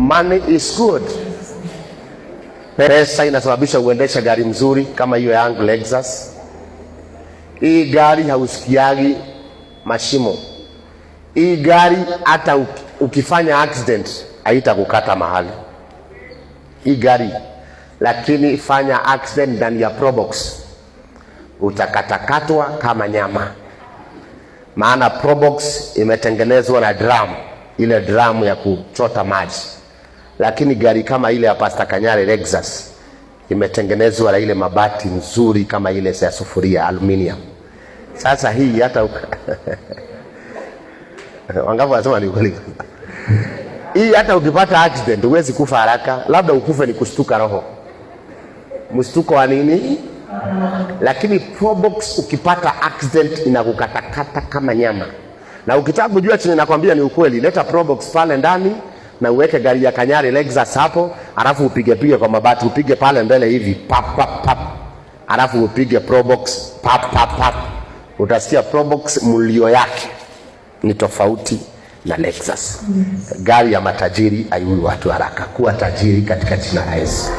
Money is good. Pesa inasababisha uendesha gari mzuri kama hiyo yangu Lexus. Hii gari hausikiagi mashimo. Hii gari hata ukifanya accident haitakukata mahali. Hii gari lakini fanya accident ndani ya Probox utakatakatwa kama nyama. Maana Probox imetengenezwa na drum, ile drum ya kuchota maji. Lakini gari kama ile ya Pastor Kanyari Lexus imetengenezwa na ile mabati nzuri kama ile ya sufuria aluminium. Sasa hii hata wangapi wanasema ni kweli? Hii hata ukipata accident huwezi kufa haraka, labda ukufe ni kushtuka roho. Mshtuko wa nini? Lakini Probox ukipata accident inakukatakata kama nyama. Na ukitaka kujua chenye nakwambia ni ukweli, leta Probox pale ndani na uweke gari ya Kanyari Lexus hapo, alafu upige kwa mabati, upige pale mbele hivi pap pap pap. Alafu upige Probox pap pap pap. Utasikia Probox mulio yake ni tofauti na Lexus. Gari ya matajiri haiui watu haraka. Kuwa tajiri katika jina la Yesu.